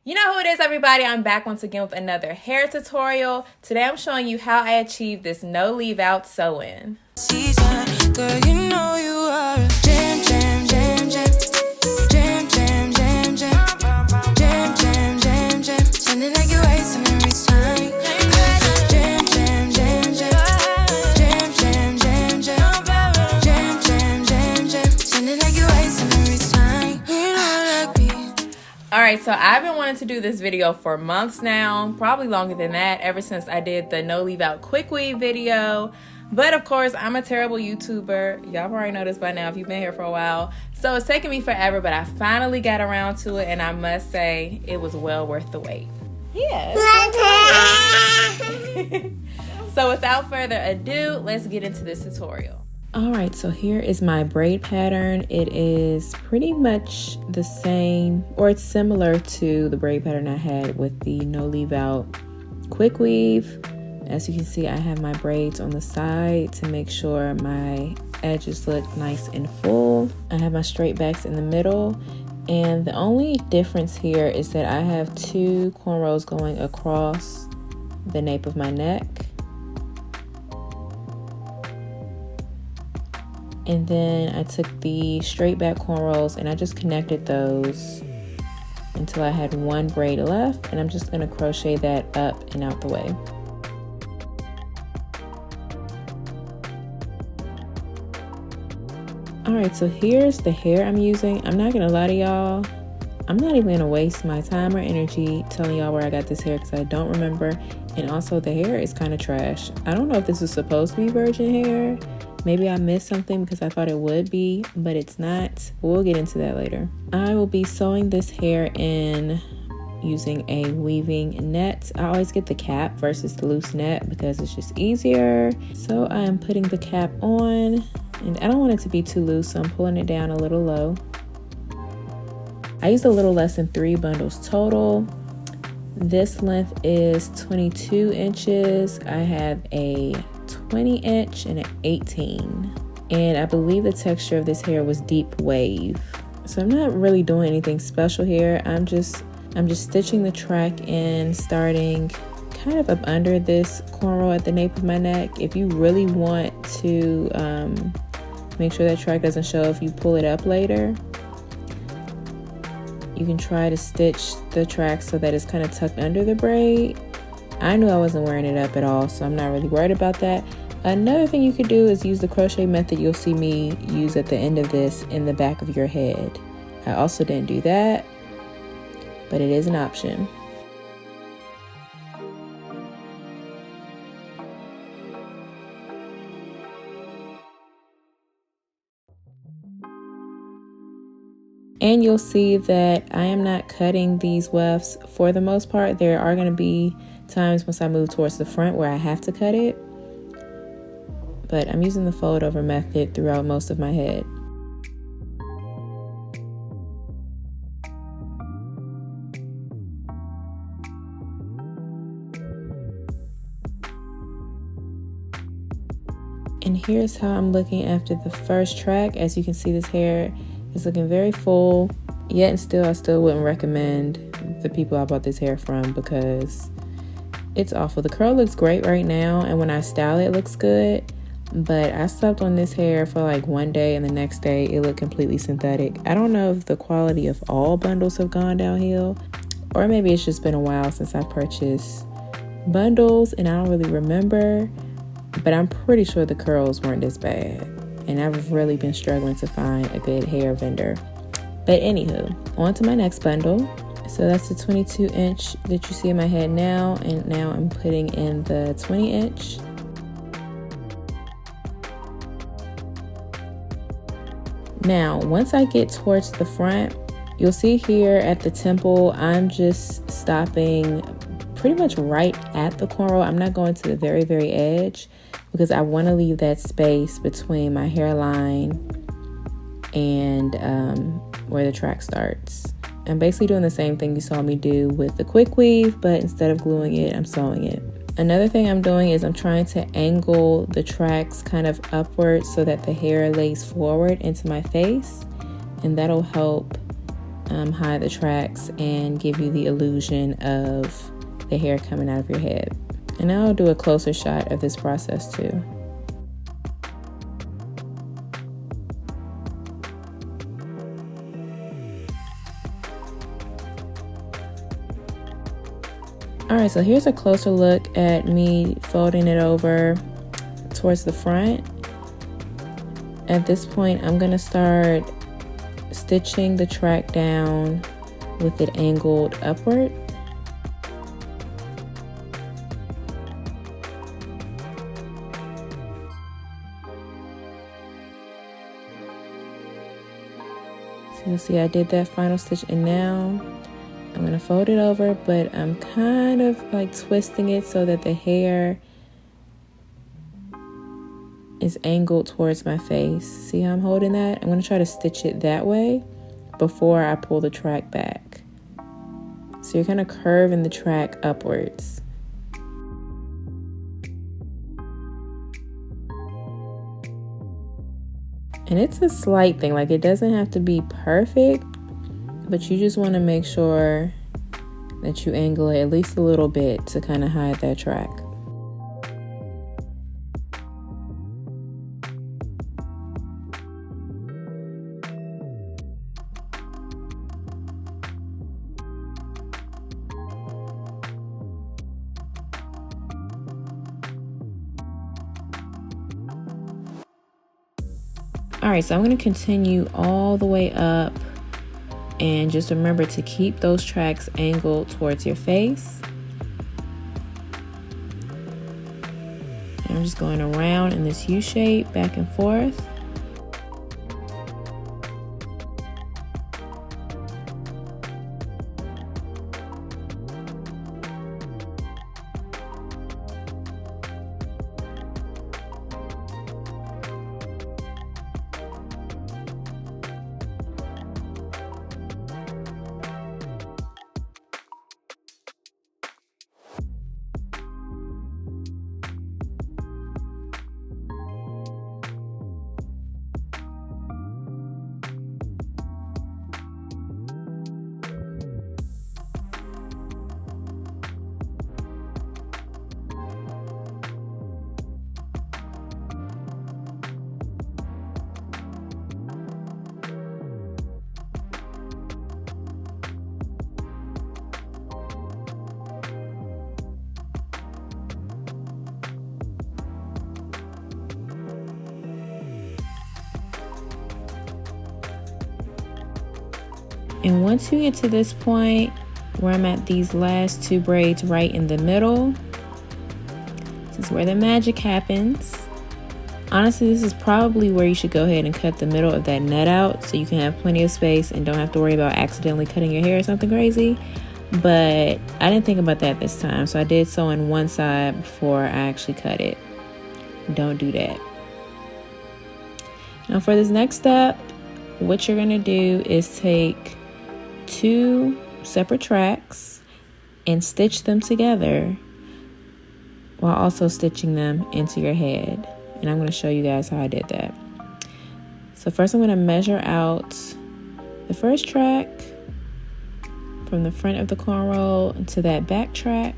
You know who it is, everybody. I'm back once again with another hair tutorial. Today I'm showing you how I achieved this no leave out sew-in. Girl, you know you are a jam, jam, jam, jam. Jam, jam, jam, jam. Jam, jam, jam, jam. Sounding like you're wasting every time. Jam, jam, jam, jam. Jam, jam, jam, jam. Jam, jam, jam, jam. Sounding like you're wasting every time. You know like me. Alright, so I've been wanting to do this video for months now, probably longer than that, ever since I did the no leave out quick weave video. But of course, I'm a terrible YouTuber. Y'all already know this by now if you've been here for a while. So it's taken me forever, but I finally got around to it, and I must say it was well worth the wait. Yeah. So without further ado, let's get into this tutorial. Alright, so here is my braid pattern. It is pretty much the same, or it's similar to the braid pattern I had with the no leave out quick weave. As you can see, I have my braids on the side to make sure my edges look nice and full. I have my straight backs in the middle, and the only difference here is that I have two cornrows going across the nape of my neck. And then I took the straight back cornrows and I just connected those until I had one braid left, and I'm just going to crochet that up and out the way. Alright, so here's the hair I'm using. I'm not gonna lie to y'all, I'm not even gonna waste my time or energy telling y'all where I got this hair because I don't remember. And also the hair is kind of trash. I don't know if this is supposed to be virgin hair. Maybe I missed something because I thought it would be, but it's not. We'll get into that later. I will be sewing this hair in using a weaving net. I always get the cap versus the loose net because it's just easier. So I am putting the cap on, and I don't want it to be too loose, so I'm pulling it down a little low. I used a little less than 3 bundles total. This length is 22 inches. I have a 20 inch and an 18. And I believe the texture of this hair was deep wave. So I'm not really doing anything special here. I'm just stitching the track in, starting kind of up under this cornrow at the nape of my neck. If you really want to make sure that track doesn't show if you pull it up later, you can try to stitch the track so that it's kind of tucked under the braid. I knew I wasn't wearing it up at all, so I'm not really worried about that. Another thing you could do is use the crochet method you'll see me use at the end of this in the back of your head. I also didn't do that, but it is an option. And you'll see that I am not cutting these wefts for the most part. There are going to be times once I move towards the front where I have to cut it, but I'm using the fold over method throughout most of my head. And here's how I'm looking after the first track. As you can see, this hair is looking very full, yet and still I still wouldn't recommend the people I bought this hair from because it's awful. The curl looks great right now, and when I style it, it looks good, but I slept on this hair for like one day and the next day it looked completely synthetic. I don't know if the quality of all bundles have gone downhill, or maybe it's just been a while since I purchased bundles and I don't really remember, but I'm pretty sure the curls weren't this bad, and I've really been struggling to find a good hair vendor. But anywho, on to my next bundle. So that's the 22 inch that you see in my head now, and now I'm putting in the 20 inch. Now, once I get towards the front, you'll see here at the temple, I'm just stopping pretty much right at the cornrow. I'm not going to the very, very edge because I want to leave that space between my hairline and where the track starts. I'm basically doing the same thing you saw me do with the quick weave, but instead of gluing it, I'm sewing it. Another thing I'm doing is I'm trying to angle the tracks kind of upward so that the hair lays forward into my face, and that'll help hide the tracks and give you the illusion of the hair coming out of your head. And now I'll do a closer shot of this process too. Alright, so here's a closer look at me folding it over towards the front. At this point, I'm going to start stitching the track down with it angled upward. So you'll see I did that final stitch, and now I'm going to fold it over, but I'm kind of like twisting it so that the hair is angled towards my face. See how I'm holding that? I'm going to try to stitch it that way before I pull the track back. So you're kind of curving the track upwards. And it's a slight thing, like it doesn't have to be perfect, but you just want to make sure that you angle it at least a little bit to kind of hide that track. All right, so I'm going to continue all the way up, and just remember to keep those tracks angled towards your face. And I'm just going around in this U shape, back and forth. And once you get to this point where I'm at these last two braids right in the middle, this is where the magic happens. Honestly, this is probably where you should go ahead and cut the middle of that net out so you can have plenty of space and don't have to worry about accidentally cutting your hair or something crazy. But I didn't think about that this time, so I did sew on one side before I actually cut it. Don't do that. Now for this next step, what you're gonna do is take two separate tracks and stitch them together while also stitching them into your head. And I'm going to show you guys how I did that. So first I'm going to measure out the first track from the front of the cornrow to that back track.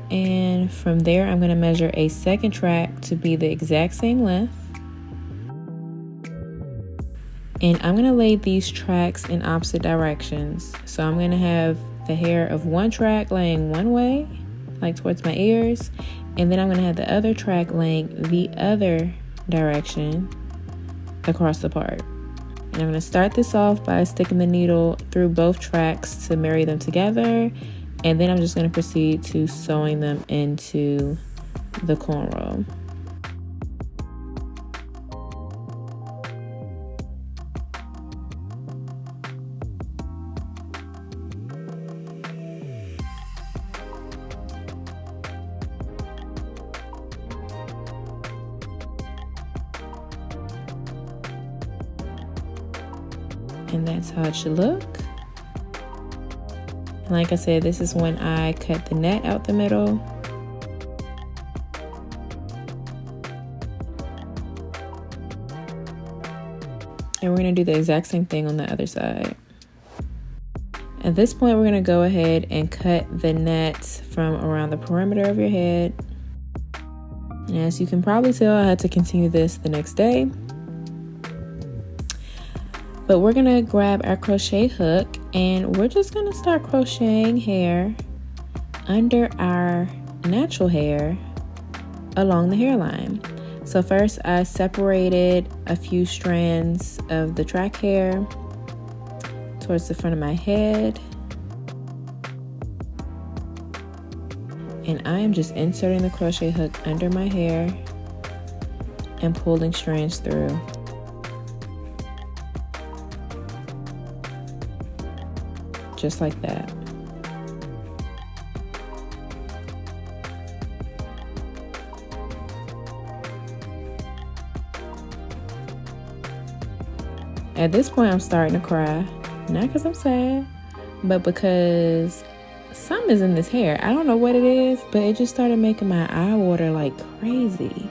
And from there I'm going to measure a second track to be the exact same length. And I'm going to lay these tracks in opposite directions. So I'm going to have the hair of one track laying one way, like towards my ears. And then I'm going to have the other track laying the other direction across the part. And I'm going to start this off by sticking the needle through both tracks to marry them together. And then I'm just going to proceed to sewing them into the cornrow. And that's how it should look. And like I said, this is when I cut the net out the middle. And we're going to do the exact same thing on the other side. At this point, we're going to go ahead and cut the net from around the perimeter of your head. And as you can probably tell, I had to continue this the next day. But we're going to grab our crochet hook and we're just going to start crocheting hair under our natural hair along the hairline. So first I separated a few strands of the track hair towards the front of my head. And I am just inserting the crochet hook under my hair and pulling strands through. Just like that. At this point, I'm starting to cry. Not because I'm sad, but because something is in this hair. I don't know what it is, but it just started making my eye water like crazy.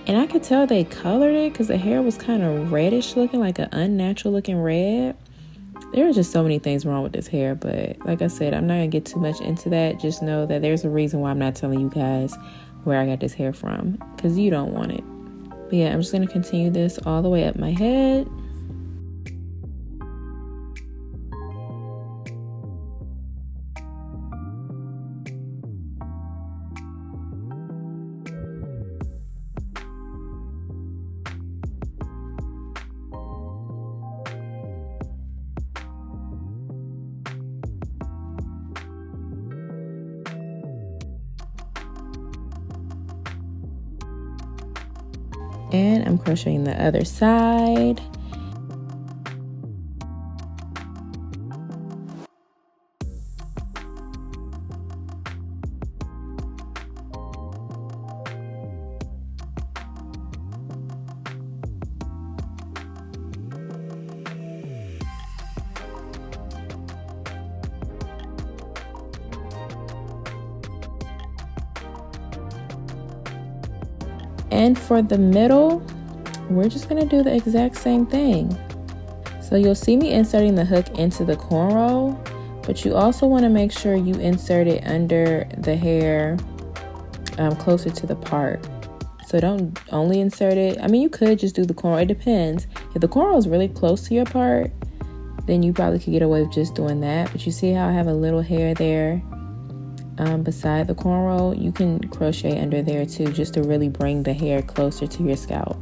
And I could tell they colored it because the hair was kind of reddish looking, like an unnatural looking red. There are just so many things wrong with this hair, but like I said, I'm not gonna get too much into that. Just know that there's a reason why I'm not telling you guys where I got this hair from, because you don't want it. But yeah, I'm just gonna continue this all the way up my head. And I'm crocheting the other side. And for the middle, we're just gonna do the exact same thing. So you'll see me inserting the hook into the cornrow, but you also want to make sure you insert it under the hair closer to the part. So don't only insert it. I mean, you could just do the cornrow. It depends. If the cornrow is really close to your part, then you probably could get away with just doing that. But you see how I have a little hair there beside the cornrow? You can crochet under there too, just to really bring the hair closer to your scalp.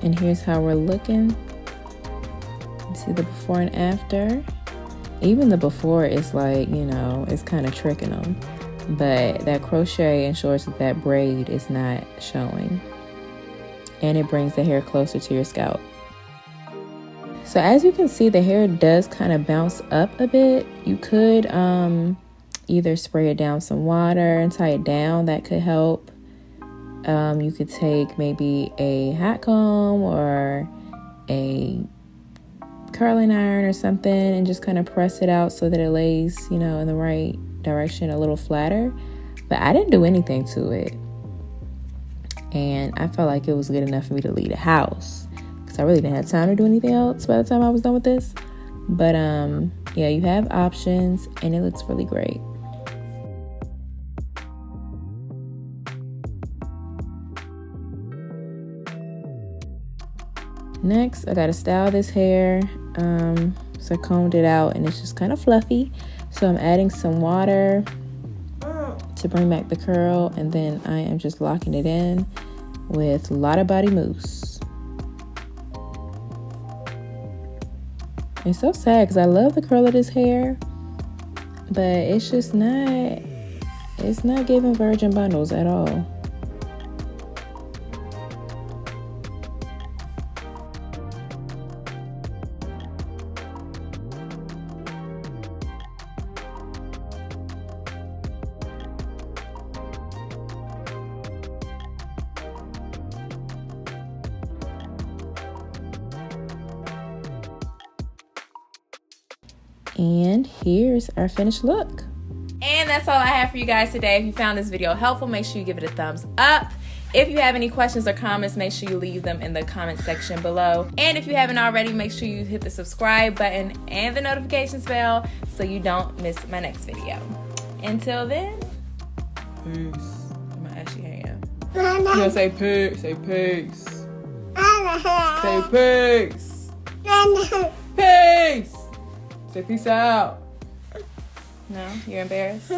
And here's how we're looking. You see the before and after. Even the before is like, you know, it's kind of tricking them. But that crochet ensures that that braid is not showing. And it brings the hair closer to your scalp. So as you can see, the hair does kind of bounce up a bit. You could either spray it down some water and tie it down. That could help. You could take maybe a hot comb or a curling iron or something and just kind of press it out so that it lays, you know, in the right direction, a little flatter. But I didn't do anything to it. And I felt like it was good enough for me to leave the house because I really didn't have time to do anything else by the time I was done with this. But yeah, you have options and it looks really great. Next, I gotta style this hair. So I combed it out and it's just kind of fluffy. So I'm adding some water to bring back the curl, and then I am just locking it in with Lotta Body Mousse. It's so sad because I love the curl of this hair, but it's just not giving virgin bundles at all. And here's our finished look. And that's all I have for you guys today. If you found this video helpful, make sure you give it a thumbs up. If you have any questions or comments, make sure you leave them in the comment section below. And if you haven't already, make sure you hit the subscribe button and the notifications bell so you don't miss my next video. Until then, peace. I'm gonna ask you hand. You gonna say peace? Say peace. Say peace. Peace. Say peace out. No, you're embarrassed.